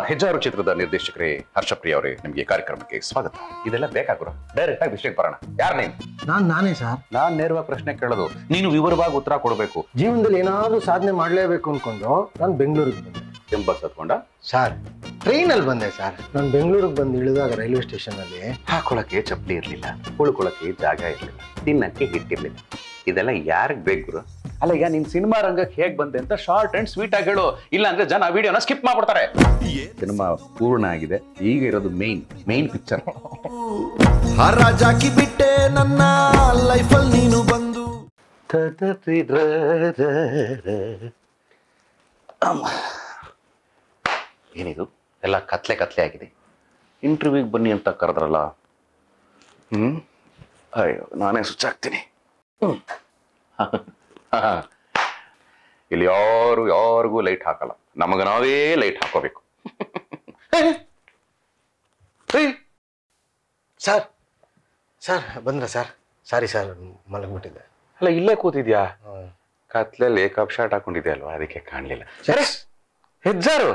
ಹೆಜ್ಜಾರು ಚಿತ್ರದ ನಿರ್ದೇಶಕರೇ ಹರ್ಷಪ್ರಿಯ ಅವರೇ, ನಿಮಗೆ ಕಾರ್ಯಕ್ರಮಕ್ಕೆ ಸ್ವಾಗತ. ಇದೆಲ್ಲ ಬೇಕಾಗುರ ಡೈರೆಕ್ಟ್ ಆಗಿ ವಿಷಯಕ್ಕೆ ಬರೋಣ. ಯಾರು ನೀನು? ನಾನೇ ಸರ್. ನಾನ್ ನೇರವಾಗಿ ಪ್ರಶ್ನೆ ಕೇಳೋದು, ನೀನು ವಿವರವಾಗಿ ಉತ್ತರ ಕೊಡಬೇಕು. ಜೀವನದಲ್ಲಿ ಏನಾದ್ರೂ ಸಾಧನೆ ಮಾಡ್ಲೇಬೇಕು ಅನ್ಕೊಂಡು ನಾನು ಬೆಂಗಳೂರಿಗೆ ಬಂದೆ. ಬಸ್ ಹತ್ಕೊಂಡ ಸರ್? ಟ್ರೈನಲ್ಲಿ ಬಂದೆ ಸರ್. ನಾನು ಬೆಂಗಳೂರಿಗೆ ಬಂದು ಇಳಿದಾಗ ರೈಲ್ವೆ ಸ್ಟೇಷನ್ ಅಲ್ಲಿ ಹಾಕೊಳಕ್ಕೆ ಚಪ್ಪಲಿ ಇರ್ಲಿಲ್ಲ, ಉಳ್ಕೊಳಕ್ಕೆ ಜಾಗ ಇರ್ಲಿಲ್ಲ, ತಿನ್ನಕ್ಕೆ ಹಿಟ್ಟಿರ್ಲಿಲ್ಲ. ಇದೆಲ್ಲ ಯಾರಿಗ್ ಬೇಕು ಗುರು? ಅಲ್ಲ, ಈಗ ನೀನ್ ಸಿನಿಮಾ ರಂಗಕ್ಕೆ ಹೇಗ್ ಬಂದೆ ಅಂತ ಶಾರ್ಟ್ ಅಂಡ್ ಸ್ವೀಟ್ ಆಗಿ ಹೇಳು, ಇಲ್ಲ ಅಂದ್ರೆ ಜನ ವಿಡಿಯೋನ ಸ್ಕಿಪ್ ಮಾಡ್ಬಿಡ್ತಾರೆ. ಸಿನಿಮಾ ಪೂರ್ಣ ಆಗಿದೆ, ಈಗ ಇರೋದು ಮೇನ್ ಪಿಕ್ಚರ್. ಹರಾಜಾಕಿ ಬಿಟ್ಟೆ ನನ್ನ ಲೈಫಲ್ಲಿ ನೀನು ಬಂದು. ಏನಿದು ಎಲ್ಲ ಕತ್ಲೆ ಆಗಿದೆ. ಇಂಟರ್ವ್ಯೂಗೆ ಬನ್ನಿ ಅಂತ ಕರೆದ್ರಲ್ಲ. ಅಯ್ಯೋ, ನಾನೇ ಸ್ವಿಚ್ ಆಗ್ತೀನಿ. ಇಲ್ಲಿ ಯಾರಿಗೂ ಲೈಟ್ ಹಾಕಲ್ಲ, ನಮಗ ನಾವೇ ಲೈಟ್ ಹಾಕೋಬೇಕು. ಸರ್ ಸರ್ ಬಂದ್ರ ಸರ್? ಸಾರಿ ಸರ್, ಮಲಗ್ಬಿಟ್ಟಿದ್ದೆ. ಅಲ್ಲ, ಇಲ್ಲೇ ಕೂತಿದ್ಯಾ? ಕತ್ಲೆಯಲ್ಲಿ ಕಪ್ ಶರ್ಟ್ ಹಾಕೊಂಡಿದ್ಯಾ ಅಲ್ವಾ, ಅದಕ್ಕೆ ಕಾಣ್ಲಿಲ್ಲ. ಹೆಜ್ಜಾರು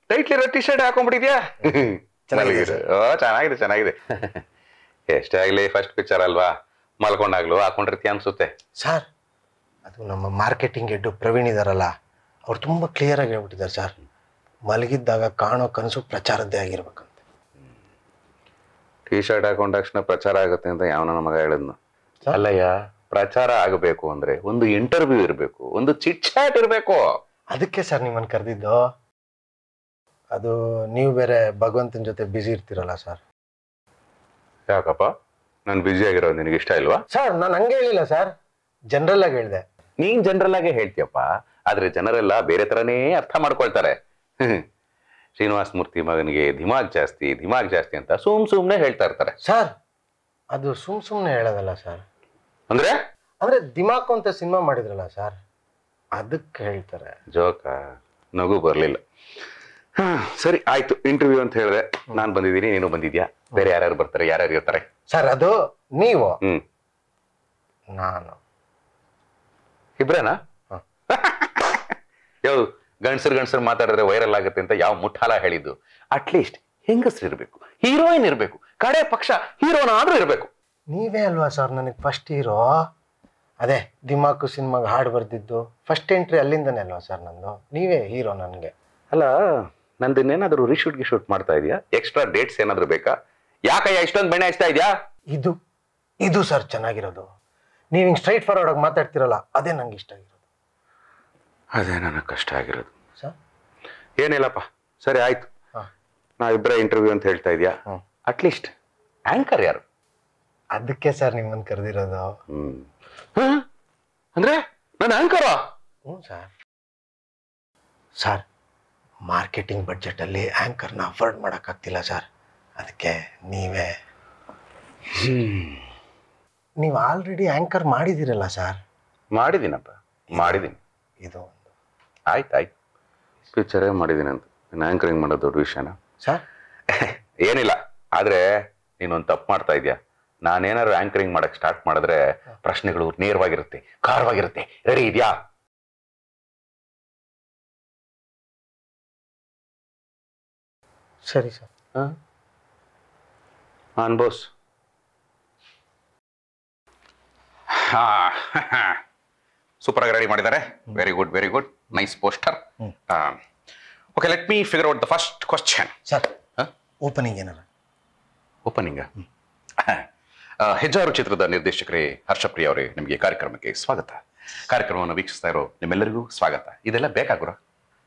ಟೈಟ್ಲಿ ಇರೋ ಟಿ ಶರ್ಟ್ ಹಾಕೊಂಡ್ಬಿಟ್ಟಿದ್ಯಾ? ಚೆನ್ನಾಗಿದೆ. ಎಷ್ಟೇ ಆಗ್ಲಿ ಫಸ್ಟ್ ಪಿಕ್ಚರ್ ಅಲ್ವಾ, ಮಲ್ಕೊಂಡಾಗ್ಲು ಹಾಕೊಂಡಿರ್ತೀಯ ಅನ್ಸುತ್ತೆ. ಸರ್, ಅದು ನಮ್ಮ ಮಾರ್ಕೆಟಿಂಗ್ ಹೆಡ್ ಪ್ರವೀಣ್ ಇದಾರಲ್ಲ, ಅವ್ರು ತುಂಬಾ ಕ್ಲಿಯರ್ ಆಗಿ ಹೇಳ್ಬಿಟ್ಟಿದ್ದಾರೆ ಸರ್. ಮಲಗಿದ್ದಾಗ ಕಾಣೋ ಕನಸು ಪ್ರಚಾರದ್ದೇ ಆಗಿರ್ಬೇಕಂತ. ಟಿ ಶರ್ಟ್ ಹಾಕೊಂಡ ತಕ್ಷಣ ಪ್ರಚಾರ ಆಗುತ್ತೆ ಅಂತ ಯಾವನ ನಮಗ ಹೇಳಿದ್ನು? ಅಲ್ಲಯ್ಯ, ಪ್ರಚಾರ ಆಗಬೇಕು ಅಂದ್ರೆ ಒಂದು ಇಂಟರ್ವ್ಯೂ ಇರಬೇಕು, ಒಂದು ಚಿಟ್ ಚಾಟ್ ಇರಬೇಕು. ಅದಕ್ಕೆ ಸರ್ ನಿಮ್ಮನ್ನು ಕರೆದಿದ್ದು. ಅದು ನೀವು ಬೇರೆ ಭಗವಂತನ ಜೊತೆ ಬ್ಯುಸಿ ಇರ್ತೀರಲ್ಲ ಸರ್. ಯಾಕಪ್ಪ, ನಾನು ಬ್ಯುಸಿ ಆಗಿರೋದು ನಿನಗೆ ಇಷ್ಟ ಇಲ್ವಾ? ಸರ್, ನಾನು ಹಂಗೆ ಹೇಳಿಲ್ಲ ಸರ್, ಜನರಲ್ ಆಗಿ ಹೇಳಿದೆ. ನೀನ್ ಜನರಲ್ ಆಗೇ ಹೇಳ್ತೀಯಪ್ಪ, ಆದ್ರೆ ಜನರೆಲ್ಲ ಬೇರೆ ತರನೇ ಅರ್ಥ ಮಾಡ್ಕೊಳ್ತಾರೆ. ಶ್ರೀನಿವಾಸ ಮೂರ್ತಿ ಮಗನಿಗೆ ದಿಮಾಗ್ ಜಾಸ್ತಿ ಅಂತ ಸುಮ್ನೆ ಹೇಳ್ತಾ ಇರ್ತಾರೆ. ಸರ್, ಅದು ಸುಮ್ನೆ ಹೇಳೋದಲ್ಲ ಸರ್. ಅಂದ್ರೆ ದಿಮಾಕು ಅಂತ ಸಿನಿಮಾ ಮಾಡಿದ್ರಲ್ಲ ಸರ್, ಅದಕ್ಕೆ ಹೇಳ್ತಾರೆ. ಜೋಕ, ನಗು ಬರ್ಲಿಲ್ಲ. ಸರಿ ಆಯ್ತು, ಇಂಟರ್ವ್ಯೂ ಅಂತ ಹೇಳಿದೆ, ನಾನ್ ಬಂದಿದ್ದೀನಿ, ನೀನು ಬಂದಿದ್ಯಾ? ಬೇರೆ ಯಾರ್ಯಾರು ಬರ್ತಾರೆ, ಯಾರ್ಯಾರು ಇರ್ತಾರೆ? ಸರ್, ಅದು ನೀವು, ನಾನು, ಇಬ್ರೇನಾ? ಯಾವ್ದು ಗಂಡಸರು ಮಾತಾಡಿದ್ರೆ ವೈರಲ್ ಆಗುತ್ತೆ ಅಂತ ಯಾವ ಮುಠಾಲ ಹೇಳಿದ್ದು? ಅಟ್ಲೀಸ್ಟ್ ಹೆಂಗಸರು ಇರ್ಬೇಕು, ಹೀರೋಯಿನ್ ಇರ್ಬೇಕು, ಕಡೆ ಪಕ್ಷ ಹೀರೋನಾದ್ರೂ ಇರ್ಬೇಕು. ನೀವೇ ಅಲ್ವಾ ಸರ್ ನನಗೆ ಫಸ್ಟ್ ಹೀರೋ? ಅದೇ ದಿಮಾಕು ಸಿನಿಮಾಗೆ ಹಾಡು ಬರ್ದಿದ್ದು ಫಸ್ಟ್ ಎಂಟ್ರಿ ಅಲ್ಲಿಂದನೇ ಅಲ್ವಾ ಸರ್ ನಂದು? ನೀವೇ ಹೀರೋ ನನಗೆ. ಅಲ್ಲ, ನಂದಿನ್ನೇನಾದ್ರೂ ಶೂಟ್ ಮಾಡ್ತಾ ಇದೆಯಾ? ಎಕ್ಸ್ಟ್ರಾ ಡೇಟ್ಸ್ ಏನಾದ್ರು ಬೇಕಾ? ಯಾಕಯ್ಯ ಇಷ್ಟೊಂದು ಬೆಣ್ಣೆ ಹಚ್ತಾ ಇದೆಯಾ? ಇದು ಸರ್ ಚೆನ್ನಾಗಿರೋದು. ನೀವು ಹಿಂಗೆ ಸ್ಟ್ರೈಟ್ ಫಾರ್ವರ್ಡ್ ಆಗಿ ಮಾತಾಡ್ತಿರಲ್ಲ, ಅದೇ ನಂಗೆ ಇಷ್ಟ ಆಗಿರೋದು. ಅದೇ ನನಗೆ ಕಷ್ಟ ಆಗಿರೋದು ಸರ್. ಏನಿಲ್ಲಪ್ಪ, ಸರಿ ಆಯ್ತು. ನಾವಿಬ್ಬರೇ ಇಂಟರ್ವ್ಯೂ ಅಂತ ಹೇಳ್ತಾ ಇದೆಯಾ? ಅಟ್ಲೀಸ್ಟ್ ಆಂಕರ್ ಯಾರು? ಅದಕ್ಕೆ ಸರ್ ನಿಮ್ಮನ್ನು ಕರೆದಿರೋದು. ಅಂದ್ರೆ ನನ್ನ ಆಂಕರ? ಹ್ಞೂ ಸರ್, ಮಾರ್ಕೆಟಿಂಗ್ ಬಡ್ಜೆಟ್ ಅಲ್ಲಿ ಆಂಕರ್ನ ಅಫೋರ್ಡ್ ಮಾಡೋಕ್ಕಾಗ್ತಿಲ್ಲ ಸರ್. ಅದಕ್ಕೆ ನೀವು ಆಲ್ರೆಡಿ ಆಂಕರ್ ಮಾಡಿದಿರಲ್ಲ ಸರ್. ಮಾಡಿದ್ದೀನಪ್ಪ, ಮಾಡಿದ್ದೀನಿ. ಇದು ಆಯ್ತು, ಪಿಕ್ಚರೇ ಮಾಡಿದ್ದೀನಿ ಅಂತ ಆಂಕರಿಂಗ್ ಮಾಡೋದು ದೊಡ್ಡ ವಿಷಯನ ಸರ್? ಏನಿಲ್ಲ, ಆದ್ರೆ ನೀನೊಂದು ತಪ್ಪು ಮಾಡ್ತಾ ಇದೆಯಾ. ನಾನೇನಾದ್ರು ಆಂಕರಿಂಗ್ ಮಾಡಕ್ ಸ್ಟಾರ್ಟ್ ಮಾಡಿದ್ರೆ ಪ್ರಶ್ನೆಗಳು ನೇರವಾಗಿರುತ್ತೆ, ಖಾರವಾಗಿರುತ್ತೆ. ರೆಡಿ ಇದೆಯಾ? ಸರಿ ಸರ್. ಅನ್ಬೋಸ್. ಸೂಪರ್ ಆಗಿ ರೆಡಿ ಮಾಡಿದ್ದಾರೆ. Very good, nice poster. Okay, let me figure out the first question. Sir, opening ಏನಾರ? ಓಪನಿಂಗ್ ಹೆಜ್ಜಾರು ಚಿತ್ರದ ನಿರ್ದೇಶಕರೇ ಹರ್ಷಪ್ರಿಯ ಅವರೇ, ನಿಮಗೆ ಕಾರ್ಯಕ್ರಮಕ್ಕೆ ಸ್ವಾಗತ. ಕಾರ್ಯಕ್ರಮವನ್ನು ವೀಕ್ಷಿಸ್ತಾ ಇರೋ ನಿಮ್ಮೆಲ್ಲರಿಗೂ ಸ್ವಾಗತ. ಇದೆಲ್ಲ ಬೇಕಾಗುರ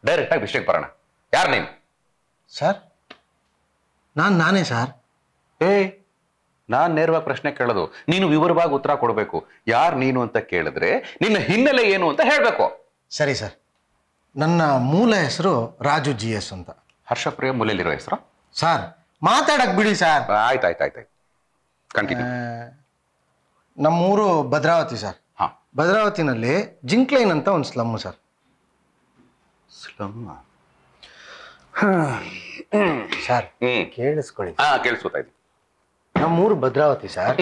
ಡೈರೆಕ್ಟ್ ಆಗಿ ವಿಷಯಕ್ಕೆ ಬರೋಣ. ಯಾರು ನೀನು? ಸರ್, ನಾನೇ ಸರ್. ನಾನ್ ನೇರವಾಗಿ ಪ್ರಶ್ನೆ ಕೇಳೋದು, ನೀನು ವಿವರವಾಗಿ ಉತ್ತರ ಕೊಡಬೇಕು. ಯಾರು ನೀನು ಅಂತ ಕೇಳಿದ್ರೆ ನಿನ್ನ ಹಿನ್ನೆಲೆ ಏನು ಅಂತ ಹೇಳ್ಬೇಕು. ಸರಿ ಸರ್, ನನ್ನ ಮೂಲ ಹೆಸರು ರಾಜು GS ಅಂತ. ಹರ್ಷಪ್ರಿಯ ಮೂಲೆಯಲ್ಲಿರೋ ಹೆಸರು? ಸರ್, ಮಾತಾಡಕ್ ಬಿಡಿ ಸರ್. ಆಯ್ತು, ಕಂಟಿನ್ಯೂ. ನಮ್ಮೂರು ಭದ್ರಾವತಿ ಸರ್. ಭದ್ರಾವತಿನಲ್ಲಿ ಜಿಂಕ್ಲೈನ್ ಅಂತ ಒಂದು ಸ್ಲಮ್ ಸರ್. ಸ್ಲಮ್? ಸರ್, ಕೇಳಿಸ್ಕೊಳ್ಳಿ. ಕೇಳಿಸ್ಕೊತಾ ಇದ್ದೀನಿ. ನಮ್ಮೂರು ಭದ್ರಾವತಿ ಸರ್.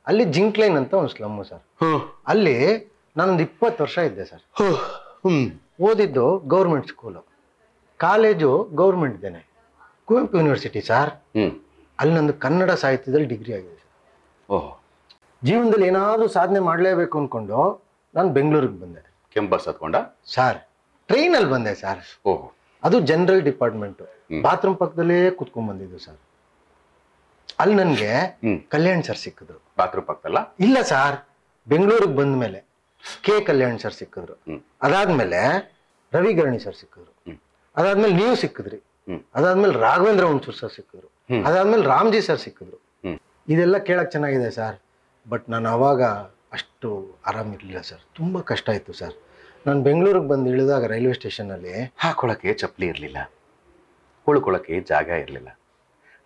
ಅಲ್ಲಿ ಜಿಂಕ್ಲೈನ್ ಅಂತ ಒಂದು ಸ್ಲಮ್ ಸರ್. ಅಲ್ಲಿ ನಾನೊಂದು 20 ವರ್ಷ ಇದ್ದೆ ಸರ್. ಓದಿದ್ದು ಗೌರ್ಮೆಂಟ್ ಸ್ಕೂಲು, ಕಾಲೇಜು ಗೌರ್ಮೆಂಟ್ದೇನೆ. Kuvempu university sir. ಹ್ಞೂ. ಅಲ್ಲಿ ನಂದು ಕನ್ನಡ ಸಾಹಿತ್ಯದಲ್ಲಿ ಡಿಗ್ರಿ ಆಗಿದೆ ಸರ್. ಓಹ್. ಜೀವನದಲ್ಲಿ ಏನಾದರೂ ಸಾಧನೆ ಮಾಡಲೇಬೇಕು ಅಂದ್ಕೊಂಡು ನಾನು ಬೆಂಗಳೂರಿಗೆ ಬಂದೆ. ಕೆಂಬಸ್ ಹತ್ಕೊಂಡ ಸರ್ ಟ್ರೈನಲ್ಲಿ ಬಂದೆ ಸರ್. ಓಹ್. ಅದು ಜನರಲ್ ಡಿಪಾರ್ಟ್ಮೆಂಟು. ಬಾತ್ರೂಮ್ ಪಕ್ಕದಲ್ಲೇ ಕೂತ್ಕೊಂಡ್ ಬಂದಿದ್ದು ಸರ್. ಅಲ್ಲಿ ನನಗೆ ಕಲ್ಯಾಣ್ ಸರ್ ಸಿಕ್ಕಿದ್ರು. ಬಾತ್ರೂಮ್ ಪಕ್ಕದಲ್ಲ? ಇಲ್ಲ ಸರ್, ಬೆಂಗಳೂರಿಗೆ ಬಂದ ಮೇಲೆ ಕಲ್ಯಾಣ್ ಸರ್ ಸಿಕ್ಕಿದ್ರು. ಅದಾದ್ಮೇಲೆ ರವಿಗರಣಿ ಸರ್ ಸಿಕ್ಕಿದ್ರು. ಅದಾದ್ಮೇಲೆ ನೀವು ಸಿಕ್ಕಿದ್ರಿ. ಅದಾದ್ಮೇಲೆ ರಾಘವೇಂದ್ರ ಹುಣಸೂರ್ ಸರ್ ಸಿಕ್ಕಿದ್ರು. ಅದಾದ್ಮೇಲೆ ರಾಮ್ಜಿ ಸರ್ ಸಿಕ್ಕಿದ್ರು. ಇದೆಲ್ಲ ಕೇಳಕ್ ಚೆನ್ನಾಗಿದೆ ಸರ್. ಬಟ್ ನಾನು ಅವಾಗ ಅಷ್ಟು ಆರಾಮಿರ್ಲಿಲ್ಲ ಸರ್. ತುಂಬಾ ಕಷ್ಟ ಇತ್ತು ಸರ್. ನಾನು ಬೆಂಗಳೂರಿಗೆ ಬಂದು ಇಳಿದಾಗ ರೈಲ್ವೆ ಸ್ಟೇಷನಲ್ಲಿ ಹಾಕೊಳ್ಳೋಕ್ಕೆ ಚಪ್ಪಲಿ ಇರಲಿಲ್ಲ, ಉಳ್ಕೊಳ್ಳೋಕ್ಕೆ ಜಾಗ ಇರಲಿಲ್ಲ.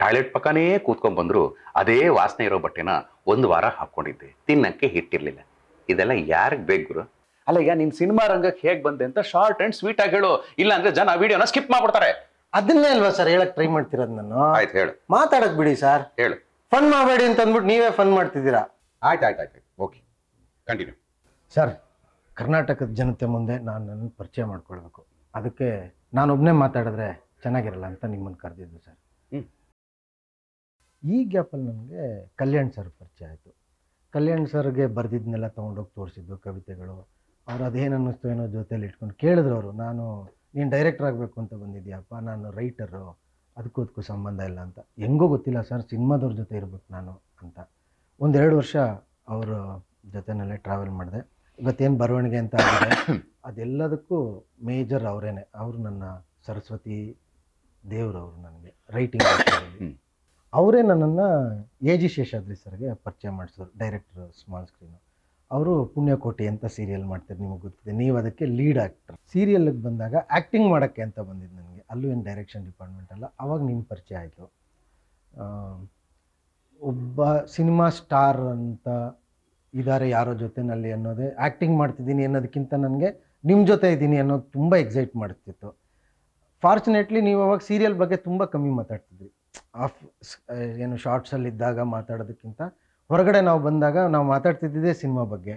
ಟಾಯ್ಲೆಟ್ ಪಕ್ಕನೇ ಕೂತ್ಕೊಂಡ್ ಬಂದ್ರು ಅದೇ ವಾಸನೆ ಇರೋ ಬಟ್ಟೆನ 1 ವಾರ ಹಾಕೊಂಡಿದ್ದೆ. ತಿನ್ನಕ್ಕೆ ಹಿಟ್ಟಿರ್ಲಿಲ್ಲ. ಇದೆಲ್ಲ ಯಾರಿಗೆ ಬೇಕು ಗುರು? ಅಲ್ಲ, ಈಗ ನೀನ್ ಸಿನಿಮಾ ರಂಗಕ್ಕೆ ಹೇಗ್ ಬಂದೆ ಅಂತ ಶಾರ್ಟ್ ಅಂಡ್ ಸ್ವೀಟ್ ಆಗಿ ಹೇಳು, ಇಲ್ಲ ಅಂದ್ರೆ ಜನ ವಿಡಿಯೋನ ಸ್ಕಿಪ್ ಮಾಡ್ಬಿಡ್ತಾರೆ. ಅದನ್ನೇ ಅಲ್ವಾ ಸರ್ ಹೇಳಕ್ ಟ್ರೈ ಮಾಡ್ತಿರೋದು ನಾನು. ಆಯ್ತು, ಹೇಳು. ಮಾತಾಡಕ್ ಬಿಡಿ ಸರ್. ಹೇಳು. ಫನ್ ಮಾಡಬೇಡಿ ಅಂತ ಅಂದ್ಬಿಟ್ಟು ನೀವೇ ಫನ್ ಮಾಡ್ತಿದ್ದೀರಾ. ಆಯ್ತು, ಓಕೆ, ಕಂಟಿನ್ಯೂ. ಸರ್, ಕರ್ನಾಟಕದ ಜನತೆ ಮುಂದೆ ನಾನು ನನ್ನ ಪರಿಚಯ ಮಾಡ್ಕೊಳ್ಬೇಕು. ಅದಕ್ಕೆ ನಾನೊಬ್ಬನೇ ಮಾತಾಡಿದ್ರೆ ಚೆನ್ನಾಗಿರಲ್ಲ ಅಂತ ನಿಮ್ಮನ್ನು ಕರೆದಿದ್ದು ಸರ್. ಈ ಗ್ಯಾಪಲ್ಲಿ ನನಗೆ ಕಲ್ಯಾಣ್ ಸರ್ ಪರಿಚಯ ಆಯಿತು. ಕಲ್ಯಾಣ್ ಸರ್ಗೆ ಬರೆದಿದ್ದನ್ನೆಲ್ಲ ತೊಗೊಂಡೋಗಿ ತೋರಿಸಿದ್ದು ಕವಿತೆಗಳು. ಅವ್ರು ಅದೇನು ಅನ್ನಿಸ್ತು ಏನೋ ಜೊತೆಲಿ ಇಟ್ಕೊಂಡು ಕೇಳಿದ್ರು ಅವರು. ನೀನು ಡೈರೆಕ್ಟರ್ ಆಗಬೇಕು ಅಂತ ಬಂದಿದ್ಯಪ್ಪ, ನಾನು ರೈಟರು, ಅದಕ್ಕೂ ಸಂಬಂಧ ಇಲ್ಲ ಅಂತ. ಹೆಂಗೋ ಗೊತ್ತಿಲ್ಲ ಸರ್, ಸಿನಿಮಾದವ್ರ ಜೊತೆ ಇರ್ಬೇಕು ನಾನು ಅಂತ 1-2 ವರ್ಷ ಅವ್ರ ಜೊತೆನಲ್ಲೇ ಟ್ರಾವೆಲ್ ಮಾಡಿದೆ. ಇವತ್ತೇನು ಬರವಣಿಗೆ ಅಂತ ಆಗಿದೆ ಅದೆಲ್ಲದಕ್ಕೂ ಮೇಜರ್ ಅವರೇನೆ. ಅವರು ನನ್ನ ಸರಸ್ವತಿ ದೇವ್ರವರು ನನಗೆ ರೈಟಿಂಗ್. ಅವರೇ ನನ್ನನ್ನು AG ಶೇಷಾದ್ರಿ ಸರ್ಗೆ ಪರಿಚಯ ಮಾಡಿಸಿದ್ರು, ಡೈರೆಕ್ಟರ್, ಸ್ಮಾಲ್ ಸ್ಕ್ರೀನು. ಅವರು ಪುಣ್ಯಕೋಟಿ ಅಂತ ಸೀರಿಯಲ್ ಮಾಡ್ತಾರೆ, ನಿಮಗೆ ಗೊತ್ತಿದೆ. ನೀವು ಅದಕ್ಕೆ ಲೀಡ್ ಆ್ಯಕ್ಟರ್. ಸೀರಿಯಲ್ಗೆ ಬಂದಾಗ ಆ್ಯಕ್ಟಿಂಗ್ ಮಾಡೋಕ್ಕೆ ಅಂತ ಬಂದಿದ್ದು ನನಗೆ. ಅಲ್ಲೂ ಏನು ಡೈರೆಕ್ಷನ್ ಡಿಪಾರ್ಟ್ಮೆಂಟ್ ಅಲ್ಲ. ಆವಾಗ ನಿಮ್ಮ ಪರಿಚಯ ಆಯಿತು. ಒಬ್ಬ ಸಿನಿಮಾ ಸ್ಟಾರ್ ಅಂತ ಇದ್ದಾರೆ ಯಾರೋ ಜೊತೆನಲ್ಲಿ ಅನ್ನೋದೇ, ಆ್ಯಕ್ಟಿಂಗ್ ಮಾಡ್ತಿದ್ದೀನಿ ಅನ್ನೋದಕ್ಕಿಂತ ನನಗೆ ನಿಮ್ಮ ಜೊತೆ ಇದ್ದೀನಿ ಅನ್ನೋದು ತುಂಬ ಎಕ್ಸೈಟ್ ಮಾಡ್ತಿತ್ತು. ಫಾರ್ಚುನೇಟ್ಲಿ ನೀವು ಅವಾಗ ಸೀರಿಯಲ್ ಬಗ್ಗೆ ತುಂಬ ಕಮ್ಮಿ ಮಾತಾಡ್ತಿದ್ರಿ. ಏನು ಶಾರ್ಟ್ಸಲ್ಲಿದ್ದಾಗ ಮಾತಾಡೋದಕ್ಕಿಂತ ಹೊರಗಡೆ ನಾವು ಬಂದಾಗ ನಾವು ಮಾತಾಡ್ತಿದ್ದಿದ್ದೇ ಸಿನಿಮಾ ಬಗ್ಗೆ.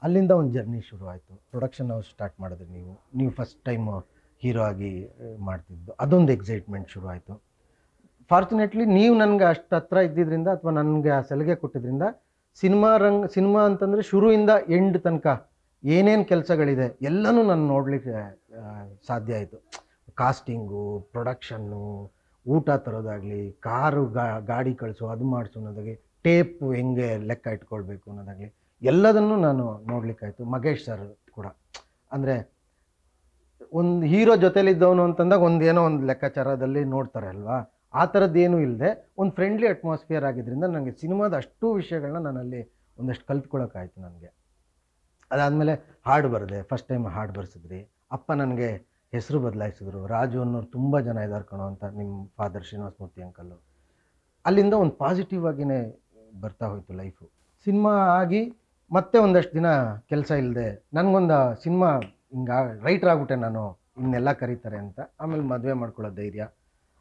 ಅಲ್ಲಿಂದ ಒಂದು ಜರ್ನಿ ಶುರು ಆಯಿತು. ಪ್ರೊಡಕ್ಷನ್ ಹೌಸ್ ಸ್ಟಾರ್ಟ್ ಮಾಡಿದ್ರಿ ನೀವು ಫಸ್ಟ್ ಟೈಮ್ ಹೀರೋ ಆಗಿ ಮಾಡ್ತಿದ್ದು, ಅದೊಂದು ಎಕ್ಸೈಟ್ಮೆಂಟ್ ಶುರು ಆಯಿತು. ಫಾರ್ಚುನೇಟ್ಲಿ ನೀವು ನನಗೆ ಅಷ್ಟು ಹತ್ರ ಇದ್ದಿದ್ದರಿಂದ ಅಥವಾ ನನಗೆ ಆ ಸಲಿಗೆ ಕೊಟ್ಟಿದ್ದರಿಂದ ಸಿನಿಮಾ ಅಂತಂದರೆ ಶುರುವಿಂದ ಎಂಡ್ ತನಕ ಏನೇನು ಕೆಲಸಗಳಿದೆ ಎಲ್ಲನೂ ನಾನು ನೋಡಲಿಕ್ಕೆ ಸಾಧ್ಯ ಆಯಿತು. ಕಾಸ್ಟಿಂಗು, ಪ್ರೊಡಕ್ಷನ್ನು, ಊಟ ತರೋದಾಗಲಿ, ಕಾರು ಗಾಡಿ ಕಳಿಸೋ ಅದು ಮಾಡಿಸೋ ಅನ್ನೋದಾಗಲಿ, ಟೇಪ್ ಹೆಂಗೆ ಲೆಕ್ಕ ಇಟ್ಕೊಳ್ಬೇಕು ಅನ್ನೋದಾಗಲಿ ಎಲ್ಲದನ್ನು ನಾನು ನೋಡಲಿಕ್ಕಾಯ್ತು. ಮಗೇಶ್ ಸರ್ ಕೂಡ ಅಂದರೆ ಒಂದು ಹೀರೋ ಜೊತೆಲಿದ್ದವನು ಅಂತಂದಾಗ ಏನೋ ಒಂದು ಲೆಕ್ಕಾಚಾರದಲ್ಲಿ ನೋಡ್ತಾರೆ ಅಲ್ವಾ, ಆ ಥರದ್ದೇನೂ ಇಲ್ಲದೆ ಒಂದು ಫ್ರೆಂಡ್ಲಿ ಅಟ್ಮಾಸ್ಫಿಯರ್ ಆಗಿದ್ದರಿಂದ ನನಗೆ ಸಿನಿಮಾದ ಅಷ್ಟು ವಿಷಯಗಳನ್ನ ನಾನಲ್ಲಿ ಒಂದಷ್ಟು ಕಲ್ತ್ಕೊಳ್ಳೋಕ್ಕಾಯ್ತು ನನಗೆ. ಅದಾದಮೇಲೆ ಹಾಡು ಬರೆದೆ. ಫಸ್ಟ್ ಟೈಮ್ ಹಾಡು ಬರೆಸಿದ್ರಿ. ಅಪ್ಪ ನನಗೆ ಹೆಸರು ಬದಲಾಯಿಸಿದ್ರು. ರಾಜು ಅನ್ನೋರು ತುಂಬ ಜನ ಇದ್ದಾರೆ ಕಣೋ ಅಂತ, ನಿಮ್ಮ ಫಾದರ್ ಶ್ರೀನಿವಾಸ ಮೂರ್ತಿ ಅಂಕಲ್ಲು. ಅಲ್ಲಿಂದ ಒಂದು ಪಾಸಿಟಿವ್ ಆಗಿಯೇ ಬರ್ತಾ ಹೋಯಿತು ಲೈಫು. ಸಿನಿಮಾ ಆಗಿ ಮತ್ತೆ ಒಂದಷ್ಟು ದಿನ ಕೆಲಸ ಇಲ್ಲದೆ ನನಗೊಂದು ಸಿನಿಮಾ ರೈಟರ್ ಆಗ್ಬಿಟ್ಟೆ ನಾನು, ಇನ್ನೆಲ್ಲ ಕರೀತಾರೆ ಅಂತ. ಆಮೇಲೆ ಮದುವೆ ಮಾಡ್ಕೊಳ್ಳೋ ಧೈರ್ಯ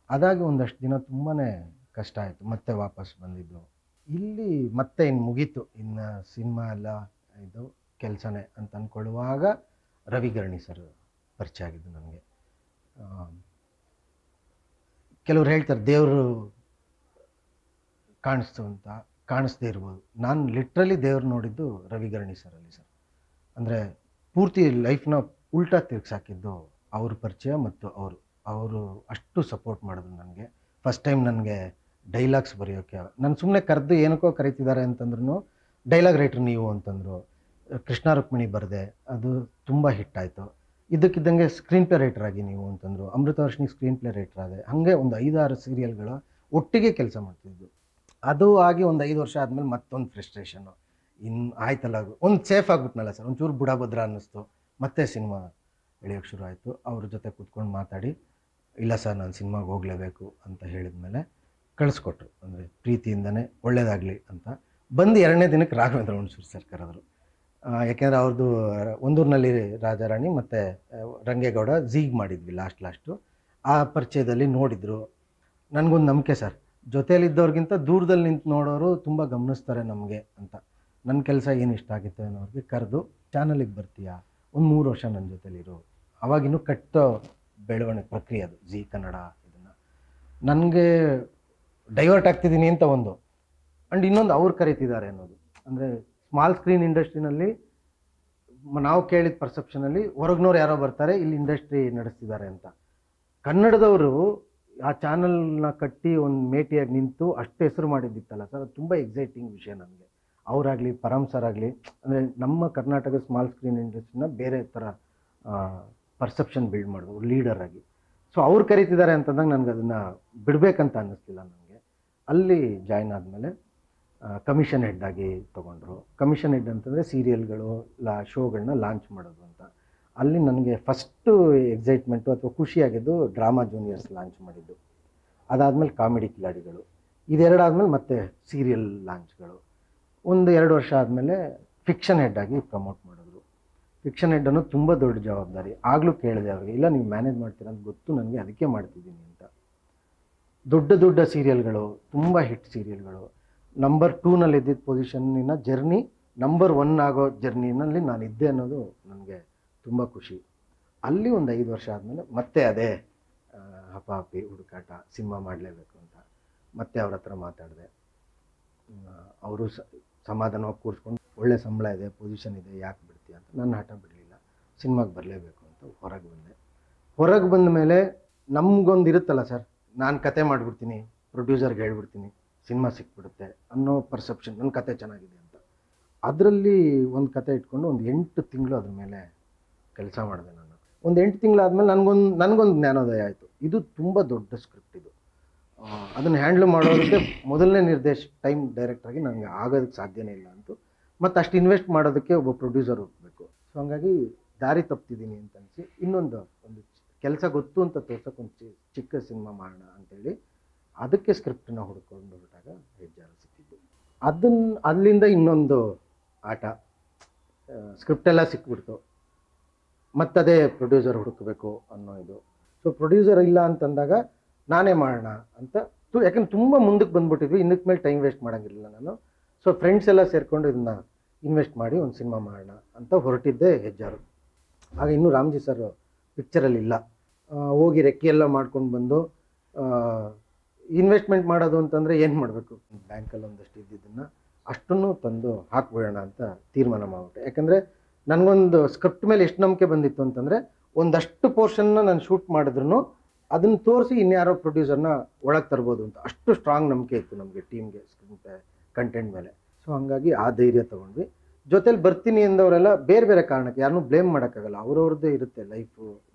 ಅದಾಗಿ ಒಂದಷ್ಟು ದಿನ ತುಂಬಾ ಕಷ್ಟ ಆಯಿತು. ಮತ್ತೆ ವಾಪಸ್ ಬಂದಿದ್ದು ಇಲ್ಲಿ. ಮತ್ತೆ ಇನ್ನು ಮುಗೀತು, ಇನ್ನು ಸಿನಿಮಾ ಎಲ್ಲ ಇದು ಕೆಲಸನೇ ಅಂತ ಅಂದ್ಕೊಳ್ಳುವಾಗ ರವಿಗರಣಿ ಸರ್ ಪರಿಚಯ ಆಗಿದ್ದು ನನಗೆ. ಕೆಲವ್ರು ಹೇಳ್ತಾರೆ ದೇವರು ಕಾಣಿಸ್ತು ಅಂತ, ಕಾಣಿಸ್ದೇ ಇರ್ಬೋದು. ನಾನು ಲಿಟ್ರಲಿ ದೇವ್ರು ನೋಡಿದ್ದು ರವಿಗರಣಿ ಸರಲ್ಲಿ ಸರ್. ಅಂದರೆ ಪೂರ್ತಿ ಲೈಫ್ನ ಉಲ್ಟಾ ತಿರ್ಗಿಸಾಕಿದ್ದು ಅವ್ರ ಪರಿಚಯ ಮತ್ತು ಅವರು ಅಷ್ಟು ಸಪೋರ್ಟ್ ಮಾಡಿದ್ರು ನನಗೆ. ಫಸ್ಟ್ ಟೈಮ್ ನನಗೆ ಡೈಲಾಗ್ಸ್ ಬರೆಯೋಕ್ಕೆ ನಾನು ಸುಮ್ಮನೆ ಕರೆದು ಏನಕ್ಕೋ ಕರೀತಿದ್ದಾರೆ ಅಂತಂದ್ರೂ ಡೈಲಾಗ್ ರೈಟ್ರ್ ನೀವು ಅಂತಂದರು. ಕೃಷ್ಣ ರುಕ್ಮಿಣಿ ಬರೆದೆ, ಅದು ತುಂಬ ಹಿಟ್ಟಾಯಿತು. ಇದಕ್ಕಿದ್ದಂಗೆ ಸ್ಕ್ರೀನ್ ಪ್ಲೇ ರೈಟರ್ ಆಗಿ ನೀವು ಅಂತಂದರು. ಅಮೃತವರ್ಷಿನಿ ಸ್ಕ್ರೀನ್ ಪ್ಲೇ ರೈಟರ್ ಆದೆ. ಹಾಗೆ ಒಂದು 5-6 ಸೀರಿಯಲ್ಗಳ ಒಟ್ಟಿಗೆ ಕೆಲಸ ಮಾಡ್ತಿದ್ದು. ಅದು ಆಗಿ ಒಂದು 5 ವರ್ಷ ಆದಮೇಲೆ ಮತ್ತೊಂದು ಫ್ರಸ್ಟ್ರೇಷನ್ನು. ಇನ್ನು ಆಯ್ತಲ್ಲ, ಒಂದು ಸೇಫ್ ಆಗಿಬಿಟ್ನಲ್ಲ ಸರ್, ಒಂಚೂರು ಬುಡಭದ್ರ ಅನ್ನಿಸ್ತು. ಮತ್ತೆ ಸಿನಿಮಾ ಎಳೆಯೋಕ್ಕೆ ಶುರು ಆಯಿತು. ಅವ್ರ ಜೊತೆ ಕೂತ್ಕೊಂಡು ಮಾತಾಡಿ, ಇಲ್ಲ ಸರ್ ನಾನು ಸಿನಿಮಾಗೆ ಹೋಗಲೇಬೇಕು ಅಂತ ಹೇಳಿದ ಮೇಲೆ ಕಳಿಸ್ಕೊಟ್ರು. ಅಂದರೆ ಪ್ರೀತಿಯಿಂದನೇ ಒಳ್ಳೇದಾಗಲಿ ಅಂತ. ಬಂದು 2ನೇ ದಿನಕ್ಕೆ ರಾಘವೇಂದ್ರ ಹುಣಸೂರು ಸರ್ ಕರೆದ್ರು. ಯಾಕೆಂದರೆ ಅವ್ರದ್ದು ಒಂದೂರಿನಲ್ಲಿ ರಾಜಾರಾಣಿ ಮತ್ತು ರಂಗೇಗೌಡ ಝೀಗ್ ಮಾಡಿದ್ವಿ ಲಾಸ್ಟು. ಆ ಪರಿಚಯದಲ್ಲಿ ನೋಡಿದರು. ನನಗೊಂದು ನಂಬಿಕೆ ಸರ್, ಜೊತೆಯಲ್ಲಿದ್ದವ್ರಿಗಿಂತ ದೂರದಲ್ಲಿ ನಿಂತು ನೋಡೋರು ತುಂಬ ಗಮನಿಸ್ತಾರೆ ನಮಗೆ ಅಂತ. ನನ್ನ ಕೆಲಸ ಏನು ಇಷ್ಟ ಆಗಿತ್ತು ಅನ್ನೋರಿಗೆ ಕರೆದು, ಚಾನಲಿಗೆ ಬರ್ತೀಯಾ, ಒಂದು 3 ವರ್ಷ ನನ್ನ ಜೊತೆಲಿರು. ಅವಾಗಿನ್ನೂ ಕಟ್ಟೋ ಬೆಳವಣಿಗೆ ಪ್ರಕ್ರಿಯೆ ಅದು, ಜೀ ಕನ್ನಡ ಇದನ್ನು ನನಗೆ ಡೈವರ್ಟ್ ಆಗ್ತಿದ್ದೀನಿ ಅಂತ ಒಂದು, ಆ್ಯಂಡ್ ಇನ್ನೊಂದು ಅವ್ರು ಕರೀತಿದ್ದಾರೆ ಅನ್ನೋದು. ಅಂದರೆ ಸ್ಮಾಲ್ ಸ್ಕ್ರೀನ್ ಇಂಡಸ್ಟ್ರಿನಲ್ಲಿ ನಾವು ಕೇಳಿದ ಪರ್ಸೆಪ್ಷನಲ್ಲಿ ಹೊರಗ್ನವ್ರು ಯಾರೋ ಬರ್ತಾರೆ, ಇಲ್ಲಿ ಇಂಡಸ್ಟ್ರಿ ನಡೆಸ್ತಿದ್ದಾರೆ ಅಂತ. ಕನ್ನಡದವರು ಆ ಚಾನಲ್ನ ಕಟ್ಟಿ ಒಂದು ಮೇಟಿಯಾಗಿ ನಿಂತು ಅಷ್ಟು ಹೆಸರು ಮಾಡಿದ್ದಿತ್ತಲ್ಲ ಸರ್, ಅದು ತುಂಬ ಎಕ್ಸೈಟಿಂಗ್ ವಿಷಯ ನನಗೆ. ಅವರಾಗಲಿ ಪರಮ್ ಸರ್ ಆಗಲಿ, ಅಂದರೆ ನಮ್ಮ ಕರ್ನಾಟಕ ಸ್ಮಾಲ್ ಸ್ಕ್ರೀನ್ ಇಂಡಸ್ಟ್ರಿನ ಬೇರೆ ಥರ ಪರ್ಸೆಪ್ಷನ್ ಬಿಲ್ಡ್ ಮಾಡಿದ್ರು ಲೀಡರ್ ಆಗಿ. ಸೊ ಅವ್ರು ಕರೀತಿದ್ದಾರೆ ಅಂತಂದಾಗ ನನಗೆ ಅದನ್ನು ಬಿಡಬೇಕಂತ ಅನ್ನಿಸ್ತಿಲ್ಲ ನನಗೆ. ಅಲ್ಲಿ ಜಾಯ್ನ್ ಆದಮೇಲೆ ಕಮಿಷನ್ ಹೆಡ್ ಆಗಿ ತೊಗೊಂಡ್ರು. ಕಮಿಷನ್ ಹೆಡ್ ಅಂತಂದರೆ ಸೀರಿಯಲ್ಗಳು ಶೋಗಳನ್ನ ಲಾಂಚ್ ಮಾಡೋದು ಅಂತ. ಅಲ್ಲಿ ನನಗೆ ಫಸ್ಟು ಎಕ್ಸೈಟ್ಮೆಂಟು ಅಥವಾ ಖುಷಿಯಾಗಿದ್ದು ಡ್ರಾಮಾ ಜೂನಿಯರ್ಸ್ ಲಾಂಚ್ ಮಾಡಿದ್ದು. ಅದಾದಮೇಲೆ ಕಾಮಿಡಿ ಕಿಲಾಡಿಗಳು, ಇದೆರಡಾದಮೇಲೆ ಮತ್ತೆ ಸೀರಿಯಲ್ ಲಾಂಚ್ಗಳು. ಒಂದು 2 ವರ್ಷ ಆದಮೇಲೆ ಫಿಕ್ಷನ್ ಹೆಡ್ ಆಗಿ ಪ್ರಮೋಟ್ ಮಾಡಿದ್ರು. ಫಿಕ್ಷನ್ ಹೆಡ್ ಅನ್ನೋದು ತುಂಬ ದೊಡ್ಡ ಜವಾಬ್ದಾರಿ. ಆಗಲೂ ಕೇಳಿದೆ ಅವ್ರಿಗೆ, ಇಲ್ಲ ನೀವು ಮ್ಯಾನೇಜ್ ಮಾಡ್ತೀರ ಅಂತ ಗೊತ್ತು ನನಗೆ, ಅದಕ್ಕೆ ಮಾಡ್ತಿದ್ದೀನಿ ಅಂತ. ದೊಡ್ಡ ದೊಡ್ಡ ಸೀರಿಯಲ್ಗಳು, ತುಂಬ ಹಿಟ್ ಸೀರಿಯಲ್ಗಳು, ನಂಬರ್ 2ನಲ್ಲಿ ಇದ್ದಿದ್ದ ಪೊಸಿಷನ್ನಿನ ಜರ್ನಿ ನಂಬರ್ 1 ಆಗೋ ಜರ್ನಿನಲ್ಲಿ ನಾನಿದ್ದೆ ಅನ್ನೋದು ನನಗೆ ತುಂಬ ಖುಷಿ. ಅಲ್ಲಿ ಒಂದು 5 ವರ್ಷ ಆದಮೇಲೆ ಮತ್ತೆ ಅದೇ ಹಪಾಪಿ ಹುಡುಕಾಟ, ಸಿನಿಮಾ ಮಾಡಲೇಬೇಕು ಅಂತ ಮತ್ತೆ ಅವ್ರ ಹತ್ರ ಮಾತಾಡಿದೆ. ಅವರು ಸಮಾಧಾನವಾಗಿ ಕೂರಿಸ್ಕೊಂಡು, ಒಳ್ಳೆ ಸಂಬಳ ಇದೆ, ಪೊಸಿಷನ್ ಇದೆ, ಯಾಕೆ ಬಿಡ್ತೀಯ ಅಂತ. ನನ್ನ ಹಠ ಬಿಡಲಿಲ್ಲ, ಸಿನಿಮಾಗೆ ಬರಲೇಬೇಕು ಅಂತ ಹೊರಗೆ ಬಂದೆ. ಹೊರಗೆ ಬಂದ ಮೇಲೆ ನಮಗೊಂದು ಇರುತ್ತಲ್ಲ ಸರ್, ನಾನು ಕತೆ ಮಾಡಿಬಿಡ್ತೀನಿ, ಪ್ರೊಡ್ಯೂಸರ್ಗೆ ಹೇಳ್ಬಿಡ್ತೀನಿ, ಸಿನಿಮಾ ಸಿಕ್ಬಿಡುತ್ತೆ ಅನ್ನೋ ಪರ್ಸೆಪ್ಷನ್. ನನ್ನ ಕತೆ ಚೆನ್ನಾಗಿದೆ ಅಂತ. ಅದರಲ್ಲಿ ಒಂದು ಕತೆ ಇಟ್ಕೊಂಡು ಒಂದು 8 ತಿಂಗಳು ಅದ್ರ ಮೇಲೆ ಕೆಲಸ ಮಾಡಿದೆ ನಾನು. ಒಂದು 8 ತಿಂಗಳಾದಮೇಲೆ ನನಗೊಂದು ಜ್ಞಾನೋದಯ ಆಯಿತು. ಇದು ತುಂಬ ದೊಡ್ಡ ಸ್ಕ್ರಿಪ್ಟ್ ಇದು, ಅದನ್ನು ಹ್ಯಾಂಡ್ಲ್ ಮಾಡೋದಕ್ಕೆ ಮೊದಲನೇ ಟೈಮ್ ಡೈರೆಕ್ಟ್ರಾಗಿ ನನಗೆ ಆಗೋದಕ್ಕೆ ಸಾಧ್ಯನೇ ಇಲ್ಲ ಅಂತು. ಮತ್ತು ಅಷ್ಟು ಇನ್ವೆಸ್ಟ್ ಮಾಡೋದಕ್ಕೆ ಒಬ್ಬ ಪ್ರೊಡ್ಯೂಸರ್ ಹೋಗಬೇಕು. ಸೊ ಹಂಗಾಗಿ ದಾರಿ ತಪ್ಪಿದ್ದೀನಿ ಅಂತ ಅನಿಸಿ ಒಂದು ಕೆಲಸ ಗೊತ್ತು ಅಂತ ತೋರ್ಸೋಕೆ ಒಂದು ಚಿಕ್ಕ ಸಿನಿಮಾ ಮಾಡೋಣ ಅಂತೇಳಿ ಅದಕ್ಕೆ ಸ್ಕ್ರಿಪ್ಟನ್ನ ಹುಡ್ಕೊಂಡು ಹೊರಟಾಗ ಹೆಜ್ಜಾರು ಸಿಕ್ಕಿದ್ದು. ಅಲ್ಲಿಂದ ಇನ್ನೊಂದು ಆಟ, ಸ್ಕ್ರಿಪ್ಟೆಲ್ಲ ಸಿಕ್ಬಿಡ್ತು, ಮತ್ತದೇ ಪ್ರೊಡ್ಯೂಸರ್ ಹುಡುಕಬೇಕು ಅನ್ನೋ ಇದು. ಸೊ ಪ್ರೊಡ್ಯೂಸರ್ ಇಲ್ಲ ಅಂತಂದಾಗ ನಾನೇ ಮಾಡೋಣ ಅಂತ, ಯಾಕಂದ್ರೆ ತುಂಬ ಮುಂದಕ್ಕೆ ಬಂದ್ಬಿಟ್ಟಿದ್ವಿ, ಇನ್ನಕ್ಕೆ ಮೇಲೆ ಟೈಮ್ ವೇಸ್ಟ್ ಮಾಡೋಂಗಿರಲಿಲ್ಲ ನಾನು. ಸೊ ಫ್ರೆಂಡ್ಸ್ ಎಲ್ಲ ಸೇರಿಕೊಂಡು ಇದನ್ನು ಇನ್ವೆಸ್ಟ್ ಮಾಡಿ ಒಂದು ಸಿನಿಮಾ ಮಾಡೋಣ ಅಂತ ಹೊರಟಿದ್ದೆ ಹೆಜ್ಜಾರು. ಆಗ ಇನ್ನೂ ರಾಮ್ಜಿ ಸರ್ ಪಿಕ್ಚರಲ್ಲಿ ಇಲ್ಲ. ಹೋಗಿ ರೆಕ್ಕೆ ಎಲ್ಲ ಮಾಡ್ಕೊಂಡು ಬಂದು ಇನ್ವೆಸ್ಟ್ಮೆಂಟ್ ಮಾಡೋದು ಅಂತಂದರೆ ಏನು ಮಾಡಬೇಕು, ಬ್ಯಾಂಕಲ್ಲಿ ಒಂದಷ್ಟು ಇದ್ದಿದ್ದನ್ನು ಅಷ್ಟನ್ನು ತಂದು ಹಾಕ್ಬಿಡೋಣ ಅಂತ ತೀರ್ಮಾನ ಮಾಡಿಬಿಟ್ಟೆ. ಯಾಕಂದರೆ ನನಗೊಂದು ಸ್ಕ್ರಿಪ್ಟ್ ಮೇಲೆ ಎಷ್ಟು ನಂಬಿಕೆ ಬಂದಿತ್ತು ಅಂತಂದರೆ, ಒಂದಷ್ಟು ಪೋರ್ಷನ್ನ ನಾನು ಶೂಟ್ ಮಾಡಿದ್ರು ಅದನ್ನು ತೋರಿಸಿ ಇನ್ಯಾರೋ ಪ್ರೊಡ್ಯೂಸರ್ನ ಒಳಗೆ ತರ್ಬೋದು ಅಂತ ಅಷ್ಟು ಸ್ಟ್ರಾಂಗ್ ನಂಬಿಕೆ ಇತ್ತು ನಮಗೆ, ಟೀಮ್ಗೆ, ಸ್ಕ್ರಿಪ್ಟ್ ಕಂಟೆಂಟ್ ಮೇಲೆ. ಸೊ ಹಾಗಾಗಿ ಆ ಧೈರ್ಯ ತೊಗೊಂಡ್ವಿ. ಜೊತೇಲಿ ಬರ್ತೀನಿ ಅಂದವರೆಲ್ಲ ಬೇರೆ ಬೇರೆ ಕಾರಣಕ್ಕೆ ಯಾರನ್ನೂ ಬ್ಲೇಮ್ ಮಾಡೋಕ್ಕಾಗಲ್ಲ, ಅವ್ರವ್ರದ್ದೇ ಇರುತ್ತೆ ಲೈಫು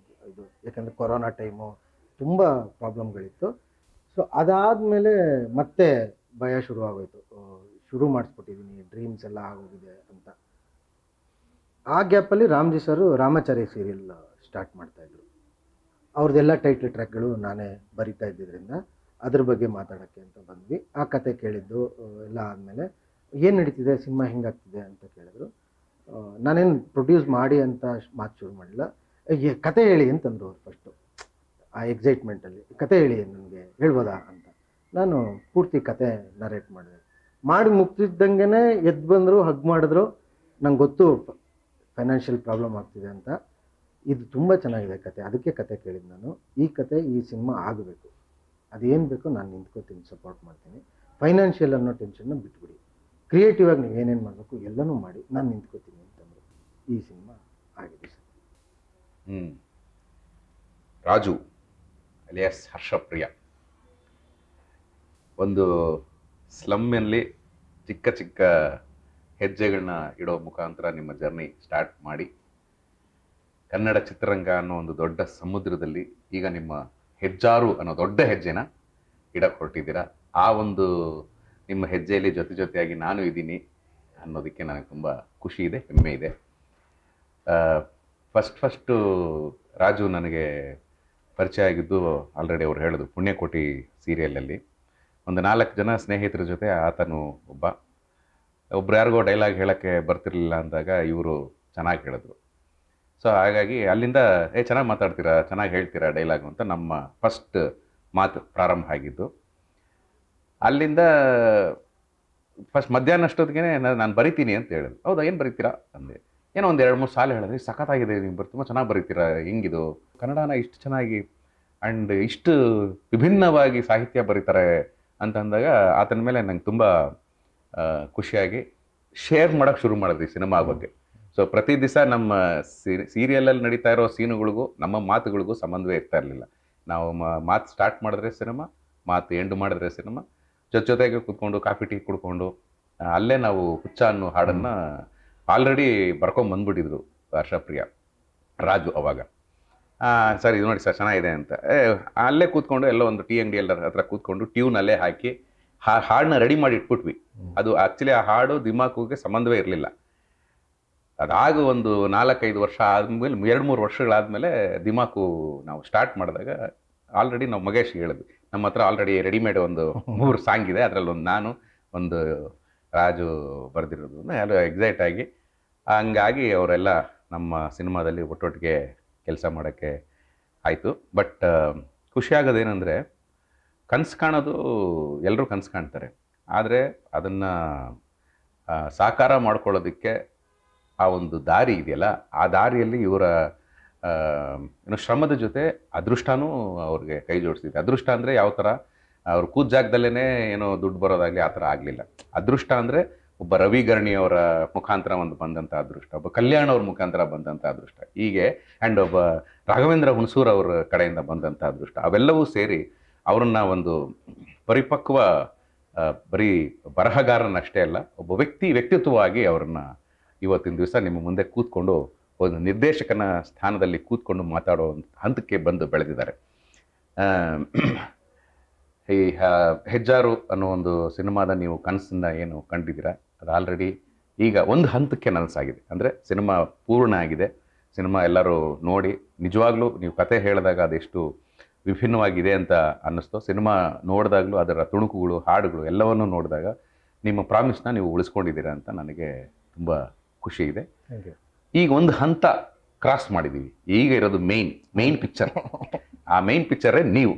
ಇದು. ಯಾಕಂದರೆ ಕೊರೋನಾ ಟೈಮು ತುಂಬ ಪ್ರಾಬ್ಲಮ್ಗಳಿತ್ತು. ಸೊ ಅದಾದಮೇಲೆ ಮತ್ತೆ ಭಯ ಶುರುವಾಗೋಯ್ತು, ಶುರು ಮಾಡಿಸ್ಬಿಟ್ಟಿದ್ದೀನಿ, ಡ್ರೀಮ್ಸ್ ಎಲ್ಲ ಆಗೋಗಿದೆ ಅಂತ. ಆ ಗ್ಯಾಪಲ್ಲಿ ರಾಮ್ಜಿ ಸರು ರಾಮಾಚಾರಿ ಸೀರಿಯಲ್ ಸ್ಟಾರ್ಟ್ ಮಾಡ್ತಾಯಿದ್ರು. ಅವ್ರದ್ದೆಲ್ಲ ಟೈಟ್ಲ್ ಟ್ರ್ಯಾಕ್ಗಳು ನಾನೇ ಬರಿತಾ ಇದ್ದಿದ್ದರಿಂದ ಅದ್ರ ಬಗ್ಗೆ ಮಾತಾಡೋಕ್ಕೆ ಅಂತ ಬಂದ್ವಿ. ಆ ಕತೆ ಕೇಳಿದ್ದು ಎಲ್ಲ ಆದಮೇಲೆ ಏನು ನಡೀತಿದೆ, ಸಿನಿಮಾ ಹೆಂಗಾಗ್ತಿದೆ ಅಂತ ಕೇಳಿದ್ರು. ನಾನೇನು ಪ್ರೊಡ್ಯೂಸ್ ಮಾಡಿ ಅಂತ ಮಾತು ಶುರು ಮಾಡಿಲ್ಲ, ಕತೆ ಹೇಳಿ ಅಂತಂದರು ಅವ್ರು ಫಸ್ಟು. ಆ ಎಕ್ಸೈಟ್ಮೆಂಟಲ್ಲಿ ಕತೆ ಹೇಳಿ, ನನಗೆ ಹೇಳ್ಬೋದಾ ಅಂತ ನಾನು ಪೂರ್ತಿ ಕತೆ ನರೇಟ್ ಮಾಡಿ ಮುಗ್ತಿದ್ದಂಗೆ ಎದ್ದು ಬಂದರು, ಹಗ್ ಮಾಡಿದ್ರು. ನಂಗೆ ಗೊತ್ತು ಫೈನಾನ್ಷಿಯಲ್ ಪ್ರಾಬ್ಲಮ್ ಆಗ್ತಿದೆ ಅಂತ, ಇದು ತುಂಬ ಚೆನ್ನಾಗಿದೆ ಕತೆ, ಅದಕ್ಕೆ ಕತೆ ಕೇಳಿದ್ದು ನಾನು. ಈ ಕತೆ, ಈ ಸಿನಿಮಾ ಆಗಬೇಕು, ಅದೇನು ಬೇಕೋ ನಾನು ನಿಂತ್ಕೋತೀನಿ, ಸಪೋರ್ಟ್ ಮಾಡ್ತೀನಿ, ಫೈನಾನ್ಷಿಯಲ್ ಅನ್ನೋ ಟೆನ್ಷನ್ನ ಬಿಟ್ಬಿಡಿ, ಕ್ರಿಯೇಟಿವ್ ಆಗಿ ನೀವು ಏನೇನು ಮಾಡಬೇಕು ಎಲ್ಲನೂ ಮಾಡಿ, ನಾನು ನಿಂತ್ಕೋತೀನಿ ಅಂತಂದರು. ಈ ಸಿನಿಮಾ ಆಗಿದೆ ಸರ್. ರಾಜು ಅಲಿಯಾಸ್ ಹರ್ಷಪ್ರಿಯ ಒಂದು ಸ್ಲಮ್ನಲ್ಲಿ ಚಿಕ್ಕ ಚಿಕ್ಕ ಹೆಜ್ಜೆಗಳನ್ನ ಇಡೋ ಮುಖಾಂತರ ನಿಮ್ಮ ಜರ್ನಿ ಸ್ಟಾರ್ಟ್ ಮಾಡಿ ಕನ್ನಡ ಚಿತ್ರರಂಗ ಅನ್ನೋ ಒಂದು ದೊಡ್ಡ ಸಮುದ್ರದಲ್ಲಿ ಈಗ ನಿಮ್ಮ ಹೆಜ್ಜಾರು ಅನ್ನೋ ದೊಡ್ಡ ಹೆಜ್ಜೆನ ಇಡಕ್ಕೆ ಹೊರಟಿದ್ದೀರಾ. ಆ ಒಂದು ನಿಮ್ಮ ಹೆಜ್ಜೆಯಲ್ಲಿ ಜೊತೆಯಾಗಿ ನಾನು ಇದ್ದೀನಿ ಅನ್ನೋದಕ್ಕೆ ನನಗೆ ತುಂಬ ಖುಷಿ ಇದೆ, ಹೆಮ್ಮೆ ಇದೆ. ಫಸ್ಟು ರಾಜು ನನಗೆ ಪರಿಚಯ ಆಗಿದ್ದು ಆಲ್ರೆಡಿ ಅವ್ರು ಹೇಳಿದ್ರು, ಪುಣ್ಯಕೋಟಿ ಸೀರಿಯಲಲ್ಲಿ ಒಂದು 4 ಜನ ಸ್ನೇಹಿತರ ಜೊತೆ ಆತನು ಒಬ್ರು ಯಾರಿಗೋ ಡೈಲಾಗ್ ಹೇಳೋಕ್ಕೆ ಬರ್ತಿರ್ಲಿಲ್ಲ ಅಂದಾಗ ಇವರು ಚೆನ್ನಾಗಿ ಹೇಳಿದ್ರು. ಸೊ ಹಾಗಾಗಿ ಅಲ್ಲಿಂದ ಚೆನ್ನಾಗಿ ಮಾತಾಡ್ತೀರಾ, ಚೆನ್ನಾಗಿ ಹೇಳ್ತೀರಾ ಡೈಲಾಗು ಅಂತ ನಮ್ಮ ಫಸ್ಟ್ ಮಾತು ಪ್ರಾರಂಭ ಆಗಿದ್ದು. ಅಲ್ಲಿಂದ ಫಸ್ಟ್ ಮಧ್ಯಾಹ್ನ ಅಷ್ಟೊತ್ತಿಗೆ ನಾನು ಬರಿತೀನಿ ಅಂತ ಹೇಳಿದ್ರು. ಹೌದಾ, ಏನು ಬರೀತೀರಾ ಅಂದೆ. ಏನೋ ಒಂದು 2-3 ಸಾಲು ಹೇಳಿದ್ರಿ, ಸಖತ್ತಾಗಿದೆ, ನೀವು ತುಂಬ ಚೆನ್ನಾಗಿ ಬರೀತೀರಾ, ಹೆಂಗಿದು ಕನ್ನಡನ ಇಷ್ಟು ಚೆನ್ನಾಗಿ ಆ್ಯಂಡ್ ಇಷ್ಟು ವಿಭಿನ್ನವಾಗಿ ಸಾಹಿತ್ಯ ಬರೀತಾರೆ ಅಂತ ಅಂದಾಗ ಆತನ ಮೇಲೆ ನಂಗೆ ತುಂಬ ಖುಷಿಯಾಗಿ ಶೇರ್ ಮಾಡೋಕ್ಕೆ ಶುರು ಮಾಡಿದ್ವಿ ಸಿನಿಮಾ ಬಗ್ಗೆ. ಸೊ ಪ್ರತಿ ದಿವಸ ನಮ್ಮ ಸೀರಿಯಲಲ್ಲಿ ನಡೀತಾ ಇರೋ ಸೀನುಗಳಿಗೂ ನಮ್ಮ ಮಾತುಗಳಿಗೂ ಸಂಬಂಧವೇ ಇರ್ತಾ ಇರಲಿಲ್ಲ. ನಾವು ಮಾತು ಸ್ಟಾರ್ಟ್ ಮಾಡಿದ್ರೆ ಸಿನಿಮಾ, ಮಾತು ಎಂಡ್ ಮಾಡಿದ್ರೆ ಸಿನಿಮಾ, ಜೊತೆಗೆ ಕೂತ್ಕೊಂಡು ಕಾಫಿ ಟೀ ಕುಡ್ಕೊಂಡು ಅಲ್ಲೇ ನಾವು ಹುಚ್ಚ ಅನ್ನೋ ಹಾಡನ್ನು ಆಲ್ರೆಡಿ ಬರ್ಕೊಂಬಂದ್ಬಿಟ್ಟಿದ್ರು ಹರ್ಷಪ್ರಿಯ ರಾಜು ಅವಾಗ. ಸರ್ ಇದು ನೋಡಿ ಸರ್ ಚೆನ್ನಾಗಿದೆ ಅಂತ ಅಲ್ಲೇ ಕೂತ್ಕೊಂಡು ಎಲ್ಲೋ ಒಂದು ಟೀ ಅಂಗಡಿ ಎಲ್ಲರ ಹತ್ರ ಕೂತ್ಕೊಂಡು ಟ್ಯೂನ್ ಅಲ್ಲೇ ಹಾಕಿ ಹಾಡನ್ನ ರೆಡಿ ಮಾಡಿ ಇಟ್ಬಿಟ್ವಿ. ಅದು ಆ್ಯಕ್ಚುಲಿ ಆ ಹಾಡು ದಿಮಾಕುಗೆ ಸಂಬಂಧವೇ ಇರಲಿಲ್ಲ. ಅದಾಗ ಒಂದು 4-5 ವರ್ಷ ಆದಮೇಲೆ 2-3 ವರ್ಷಗಳಾದಮೇಲೆ ದಿಮಾಕು ನಾವು ಸ್ಟಾರ್ಟ್ ಮಾಡಿದಾಗ ಆಲ್ರೆಡಿ ನಾವು ಮಗೇಶ್ ಹೇಳಿದ್ವಿ, ನಮ್ಮ ಹತ್ರ ಆಲ್ರೆಡಿ ರೆಡಿಮೇಡ್ ಒಂದು 3 ಸಾಂಗ್ ಇದೆ, ಅದರಲ್ಲಿ ಒಂದು ನಾನು ಒಂದು ರಾಜು ಬರೆದಿರೋದು ಎಲ್ಲ ಎಕ್ಸೈಟ್ ಆಗಿ ಹಂಗಾಗಿ ಅವರೆಲ್ಲ ನಮ್ಮ ಸಿನಿಮಾದಲ್ಲಿ ಒಟ್ಟೊಟ್ಟಿಗೆ ಕೆಲಸ ಮಾಡೋಕ್ಕೆ ಆಯಿತು. ಬಟ್ ಖುಷಿಯಾಗೋದೇನೆಂದರೆ ಕನಸು ಕಾಣೋದು ಎಲ್ಲರೂ ಕನಸು ಕಾಣ್ತಾರೆ, ಆದರೆ ಅದನ್ನು ಸಾಕಾರ ಮಾಡ್ಕೊಳ್ಳೋದಕ್ಕೆ ಆ ಒಂದು ದಾರಿ ಇದೆಯಲ್ಲ, ಆ ದಾರಿಯಲ್ಲಿ ಇವರ ಏನು ಶ್ರಮದ ಜೊತೆ ಅದೃಷ್ಟನೂ ಅವ್ರಿಗೆ ಕೈ ಜೋಡಿಸಿದೆ. ಅದೃಷ್ಟ ಅಂದರೆ ಯಾವ ಥರ, ಅವ್ರು ಕೂತ ಜಾಗದಲ್ಲೇ ಏನೋ ದುಡ್ಡು ಬರೋದಾಗಲಿ ಆ ಥರ ಆಗಲಿಲ್ಲ. ಅದೃಷ್ಟ ಅಂದರೆ ಒಬ್ಬ ರವಿ ಗರ್ಣಿಯವರ ಮುಖಾಂತರ ಒಂದು ಬಂದಂಥ ಅದೃಷ್ಟ, ಒಬ್ಬ ಕಲ್ಯಾಣ್ ಅವ್ರ ಮುಖಾಂತರ ಬಂದಂಥ ಅದೃಷ್ಟ, ಹೀಗೆ ಆ್ಯಂಡ್ ಒಬ್ಬ ರಾಘವೇಂದ್ರ ಹುಣಸೂರ್ ಅವ್ರ ಕಡೆಯಿಂದ ಬಂದಂಥ ಅದೃಷ್ಟ, ಅವೆಲ್ಲವೂ ಸೇರಿ ಅವರನ್ನು ಒಂದು ಪರಿಪಕ್ವ ಬರೀ ಬರಹಗಾರನಷ್ಟೇ ಅಲ್ಲ, ಒಬ್ಬ ವ್ಯಕ್ತಿತ್ವವಾಗಿ ಅವ್ರನ್ನ ಇವತ್ತಿನ ದಿವಸ ನಿಮ್ಮ ಮುಂದೆ ಕೂತ್ಕೊಂಡು ಒಂದು ನಿರ್ದೇಶಕನ ಸ್ಥಾನದಲ್ಲಿ ಕೂತ್ಕೊಂಡು ಮಾತಾಡೋ ಹಂತಕ್ಕೆ ಬಂದು ಬೆಳೆದಿದ್ದಾರೆ. ಈ ಹೆಜ್ಜಾರು ಅನ್ನೋ ಒಂದು ಸಿನಿಮಾದ ನೀವು ಕನಸನ್ನ ಏನು ಕಂಡಿದ್ದೀರಾ, ಅದು ಆಲ್ರೆಡಿ ಈಗ ಒಂದು ಹಂತಕ್ಕೆ ನನಸಾಗಿದೆ. ಅಂದರೆ ಸಿನಿಮಾ ಪೂರ್ಣ ಆಗಿದೆ, ಸಿನಿಮಾ ಎಲ್ಲರೂ ನೋಡಿ ನಿಜವಾಗ್ಲೂ ನೀವು ಕತೆ ಹೇಳಿದಾಗ ಅದೆಷ್ಟು ವಿಭಿನ್ನವಾಗಿದೆ ಅಂತ ಅನ್ನಿಸ್ತು. ಸಿನಿಮಾ ನೋಡಿದಾಗಲೂ ಅದರ ತುಣುಕುಗಳು, ಹಾಡುಗಳು ಎಲ್ಲವನ್ನೂ ನೋಡಿದಾಗ ನಿಮ್ಮ ಪ್ರಾಮಿಸ್ನ ನೀವು ಉಳಿಸ್ಕೊಂಡಿದ್ದೀರಾ ಅಂತ ನನಗೆ ತುಂಬ ಖುಷಿ ಇದೆ. ಈಗ ಒಂದು ಹಂತ ಕ್ರಾಸ್ ಮಾಡಿದ್ದೀವಿ, ಈಗ ಇರೋದು ಮೇನ್ ಪಿಕ್ಚರ್. ಆ ಮೇನ್ ಪಿಕ್ಚರೇ ನೀವು,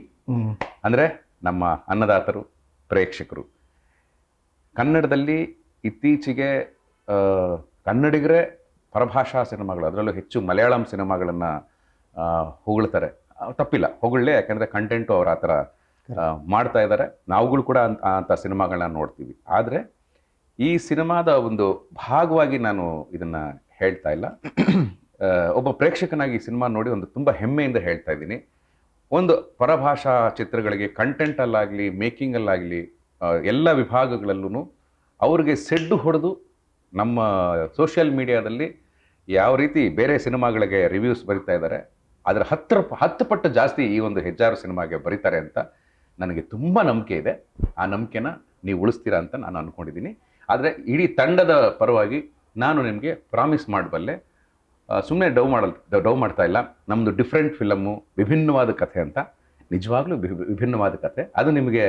ಅಂದರೆ ನಮ್ಮ ಅನ್ನದಾತರು, ಪ್ರೇಕ್ಷಕರು. ಕನ್ನಡದಲ್ಲಿ ಇತ್ತೀಚೆಗೆ ಕನ್ನಡಿಗರೇ ಪರಭಾಷಾ ಸಿನಿಮಾಗಳು, ಅದರಲ್ಲೂ ಹೆಚ್ಚು ಮಲಯಾಳಂ ಸಿನಿಮಾಗಳನ್ನು ಹೊಗಳ್ತಾರೆ. ತಪ್ಪಿಲ್ಲ, ಹೊಗಳೇ, ಯಾಕೆಂದರೆ ಕಂಟೆಂಟು ಅವ್ರು ಆ ಥರ ಮಾಡ್ತಾ ಇದ್ದಾರೆ. ನಾವುಗಳು ಕೂಡ ಅಂಥ ಸಿನಿಮಾಗಳನ್ನ ನೋಡ್ತೀವಿ. ಆದರೆ ಈ ಸಿನಿಮಾದ ಒಂದು ಭಾಗವಾಗಿ ನಾನು ಇದನ್ನು ಹೇಳ್ತಾ ಇಲ್ಲ, ಒಬ್ಬ ಪ್ರೇಕ್ಷಕನಾಗಿ ಈ ಸಿನಿಮಾ ನೋಡಿ ಒಂದು ತುಂಬ ಹೆಮ್ಮೆಯಿಂದ ಹೇಳ್ತಾ ಇದ್ದೀನಿ. ಒಂದು ಪರಭಾಷಾ ಚಿತ್ರಗಳಿಗೆ ಕಂಟೆಂಟಲ್ಲಾಗಲಿ ಮೇಕಿಂಗಲ್ಲಾಗಲಿ ಎಲ್ಲ ವಿಭಾಗಗಳಲ್ಲೂ ಅವ್ರಿಗೆ ಸೆಡ್ಡು ಹೊಡೆದು ನಮ್ಮ ಸೋಷಿಯಲ್ ಮೀಡಿಯಾದಲ್ಲಿ ಯಾವ ರೀತಿ ಬೇರೆ ಸಿನಿಮಾಗಳಿಗೆ ರಿವ್ಯೂಸ್ ಬರಿತಾ ಇದ್ದಾರೆ, ಅದರ 10 ಪಟ್ಟು ಜಾಸ್ತಿ ಈ ಒಂದು ಹೆಜ್ಜಾರು ಸಿನಿಮಾಗೆ ಬರೀತಾರೆ ಅಂತ ನನಗೆ ತುಂಬ ನಂಬಿಕೆ ಇದೆ. ಆ ನಂಬಿಕೆನ ನೀವು ಉಳಿಸ್ತೀರಾ ಅಂತ ನಾನು ಅಂದ್ಕೊಂಡಿದ್ದೀನಿ. ಆದರೆ ಇಡೀ ತಂಡದ ಪರವಾಗಿ ನಾನು ನಿಮಗೆ ಪ್ರಾಮಿಸ್ ಮಾಡಬಲ್ಲೆ, ಸುಮ್ಮನೆ ಡವ್ ಮಾಡ್ತಾ ಇಲ್ಲ, ನಮ್ಮದು ಡಿಫ್ರೆಂಟ್ ಫಿಲಮ್ಮು, ವಿಭಿನ್ನವಾದ ಕಥೆ ಅಂತ. ನಿಜವಾಗ್ಲೂ ವಿಭಿನ್ನವಾದ ಕಥೆ, ಅದು ನಿಮಗೆ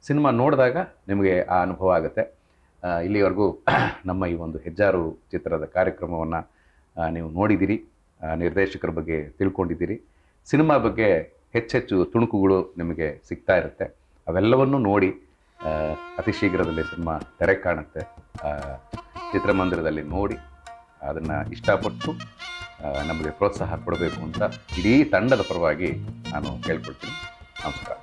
ಸಿನಿಮಾ ನೋಡಿದಾಗ ನಿಮಗೆ ಆ ಅನುಭವ ಆಗುತ್ತೆ. ಇಲ್ಲಿವರೆಗೂ ನಮ್ಮ ಈ ಒಂದು ಹೆಜ್ಜಾರು ಚಿತ್ರದ ಕಾರ್ಯಕ್ರಮವನ್ನು ನೀವು ನೋಡಿದ್ದೀರಿ, ನಿರ್ದೇಶಕರ ಬಗ್ಗೆ ತಿಳ್ಕೊಂಡಿದ್ದೀರಿ, ಸಿನಿಮಾ ಬಗ್ಗೆ ಹೆಚ್ಚೆಚ್ಚು ತುಣುಕುಗಳು ನಿಮಗೆ ಸಿಗ್ತಾ ಇರುತ್ತೆ. ಅವೆಲ್ಲವನ್ನೂ ನೋಡಿ ಅತಿ ಶೀಘ್ರದಲ್ಲೇ ಸಿನಿಮಾ ತೆರೆ ಕಾಣುತ್ತೆ. ಚಿತ್ರಮಂದಿರದಲ್ಲಿ ನೋಡಿ ಅದನ್ನು ಇಷ್ಟಪಟ್ಟು ನಮಗೆ ಪ್ರೋತ್ಸಾಹ ಕೊಡಬೇಕು ಅಂತ ಇಡೀ ತಂಡದ ಪರವಾಗಿ ನಾನು ಕೇಳ್ಕೊಳ್ತೀನಿ. ನಮಸ್ಕಾರ.